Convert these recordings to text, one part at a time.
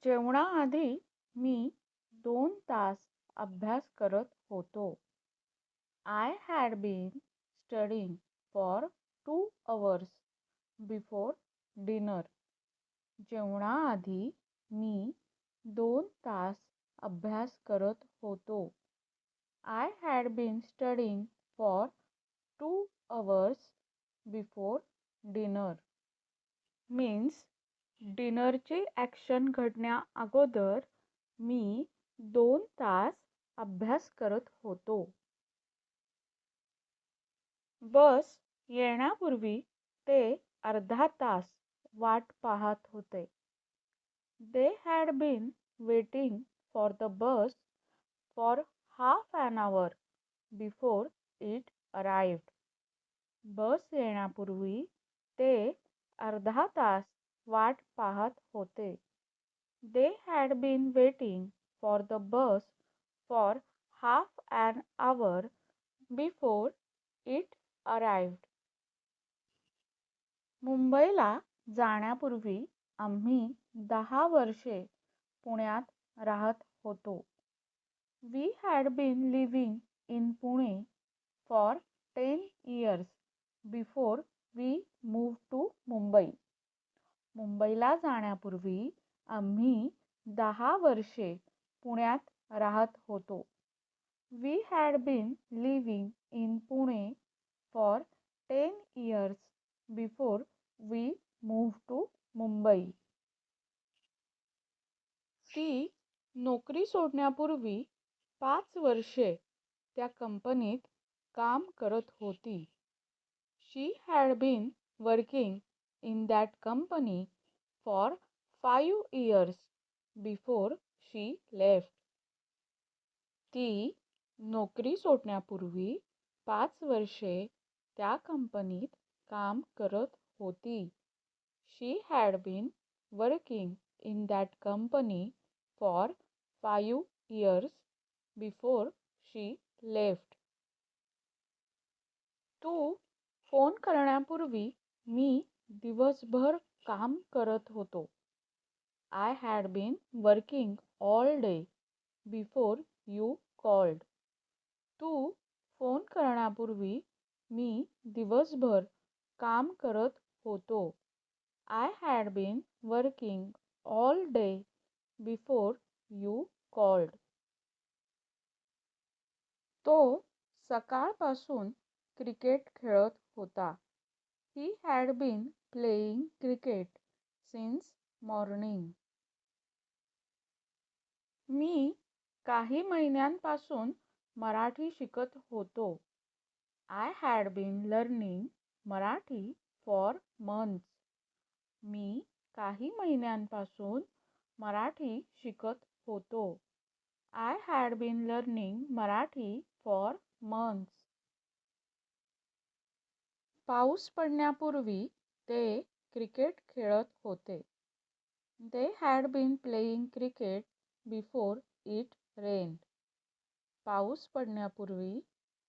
जेवणाआधी मी 2 तास अभ्यास करत होतो. I had been studying for 2 hours before dinner. जेवणाआधी मी 2 तास अभ्यास करत होतो. I had been studying for 2 hours before dinner. Means डिनरची ॲक्शन घडण्या अगोदर मी 2 तास अभ्यास करत होतो. बस येण्यापूर्वी ते अर्धा तास वाट पाहत होते. They had been waiting for the bus for half an hour before it arrived. बस येण्यापूर्वी ते अर्धा तास वाट पाहत होते. They had been waiting for the bus for half an hour before it arrived. मुंबईला जाण्यापूर्वी आम्ही 10 वर्षे पुण्यात राहत होतो. We had been living in Pune for 10 years before we moved to Mumbai. मुंबईला जाण्यापूर्वी आम्ही 10 वर्षे पुण्यात राहत होतो. We had been living in Pune for 10 years before we moved to Mumbai. ती नोकरी सोडण्यापूर्वी 5 वर्षे त्या कंपनीत काम करत होती. She had been working in that company for 5 years before she left. ती नोकरी सोडण्यापूर्वी 5 वर्षे त्या कंपनीत काम करत होती. She had been working in that company for 5 years before she left. तू फोन करण्यापूर्वी मी दिवसभर काम करत होतो. I had been working all day before you called. तू फोन करण्यापूर्वी मी दिवसभर काम करत होतो. I had been working all day before you called. तो सकाळपासून क्रिकेट खेळत होता. He had been playing cricket since morning. मी काही महिन्यांपासून मराठी शिकत होतो. I had been learning Marathi for months. मी काही महिन्यांपासून मराठी शिकत होतो. I had been learning Marathi for months. पाऊस पडण्यापूर्वी ते क्रिकेट खेळत होते. They had been playing cricket before it rained. पाऊस पडण्यापूर्वी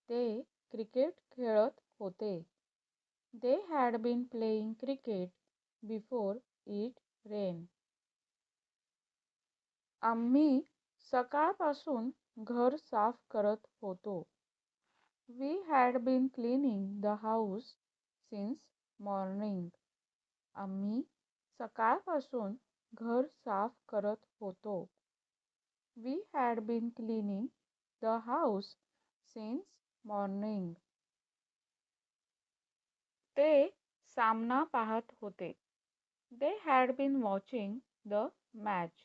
ते क्रिकेट खेळत होते. They had been playing cricket before it rained. आम्ही सकाळपासून घर साफ करत होतो. We had been cleaning the house since morning. आम्ही सकाळपासून घर साफ करत होतो. We had been cleaning the house since morning. ते सामना पाहत होते. They had been watching the match.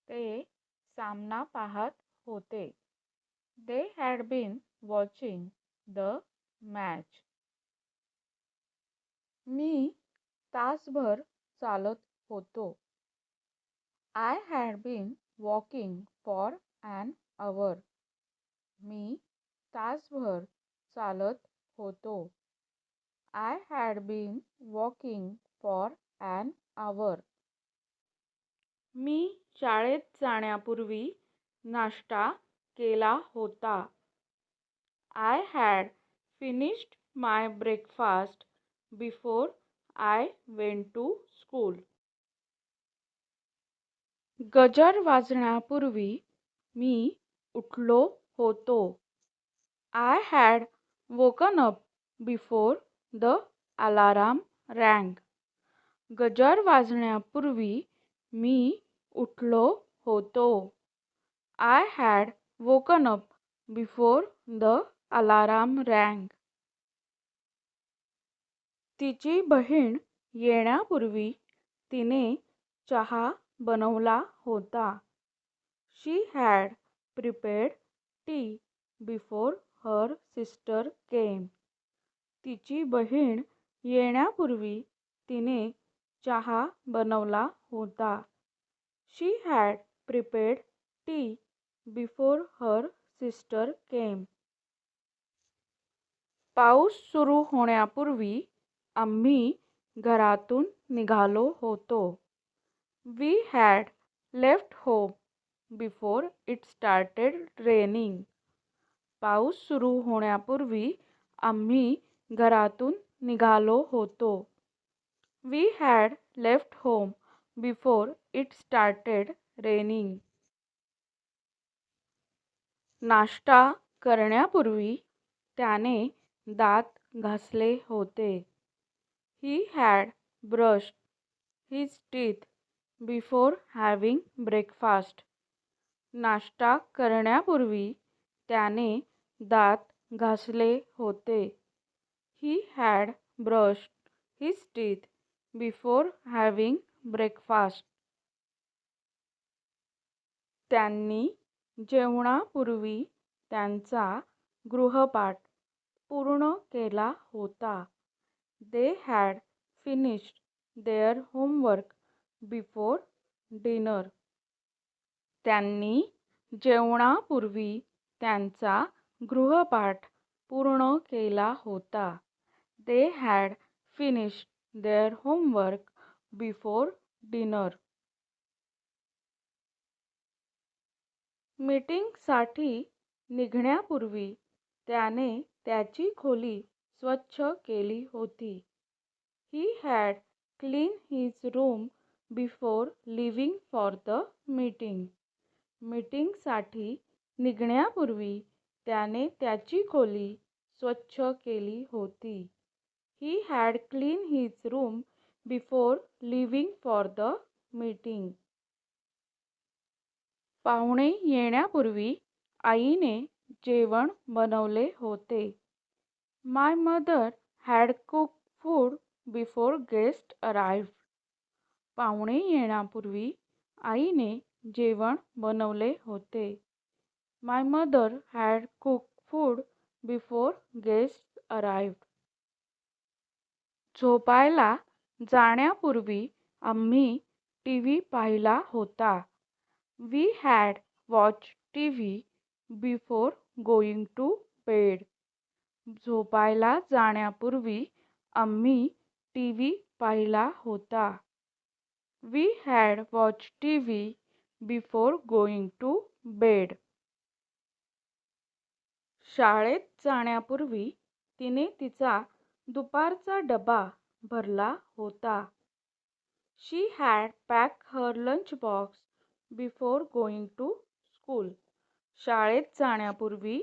ते सामना पाहत होते. They had been watching the match. मी तासभर चालत होतो. I had been walking for an hour. मी तासभर चालत होतो. I had been walking for an hour. मी शाळेत जाण्यापूर्वी नाश्ता केला होता. I had finished my breakfast before I went to school. गजर वाजण्यापूर्वी मी उठलो होतो. I had woken up before the alarm rang. गजर वाजण्यापूर्वी मी उठलो होतो. I had woken up before the alarm rang. तिची बहीण येण्यापूर्वी तिने चहा बनवला होता. She had prepared tea before her sister came. तिची बहीण येण्यापूर्वी तिने चहा बनवला होता. She had prepared tea before her sister came. पाऊस सुरू होण्यापूर्वी आम्ही घरातून निघालो होतो. We had left home before it started raining. पाऊस सुरू होण्यापूर्वी आम्ही घरातून निघालो होतो. We had left home before it started raining. नाश्ता करण्यापूर्वी त्याने दात घासले होते. He had brushed his teeth before having breakfast. नाश्ता करण्यापूर्वी त्याने दात घासले होते. He had brushed his teeth before having breakfast. त्यांनी जेवणापूर्वी त्यांचा गृहपाठ पूर्ण केला होता. They had finished their homework before dinner. त्यांनी जेवणापूर्वी त्यांचा गृहपाठ पूर्ण केला होता. They had finished their homework before dinner. मीटिंगसाठी निघण्यापूर्वी त्याने त्याची खोली स्वच्छ केली होती. He had cleaned his room before leaving for the meeting. मीटिंगसाठी निघण्यापूर्वी त्याने त्याची खोली स्वच्छ केली होती. He had cleaned his room before leaving for the meeting. पाहुणे येण्यापूर्वी आईने जेवण बनवले होते. My mother had cooked food before guests arrived. पाहुणे येण्यापूर्वी आईने जेवण बनवले होते. My mother had cooked food before guests arrived. झोपायला जाण्यापूर्वी आम्ही टीव्ही पाहिला होता. We had watched TV before going to bed. झोपायला जाण्यापूर्वी आम्ही टीव्ही पाहिला होता. We had watched TV before going to bed. शाळेत जाण्यापूर्वी तिने तिचा दुपारचा डबा भरला होता. She had packed her lunch box before going to school. शाळेत जाण्यापूर्वी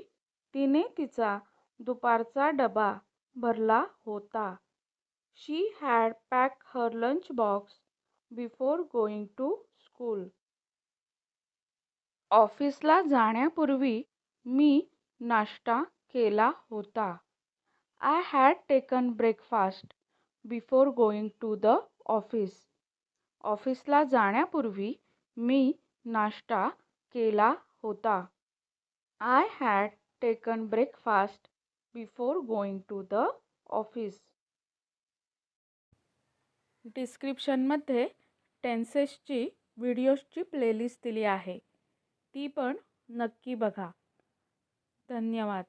तिने तिचा दुपारचा डबा भरला होता. She had packed her lunch box before going to school. ऑफिसला जाण्यापूर्वी मी नाश्ता केला होता. I had taken breakfast before going to the office. ऑफिसला जाण्यापूर्वी मी नाश्ता केला होता. I had taken breakfast before going to the office. डिस्क्रिप्शनमध्ये टेन्सेसची व्हिडिओजची प्लेलिस्ट दिली आहे. ती पण नक्की बघा. धन्यवाद.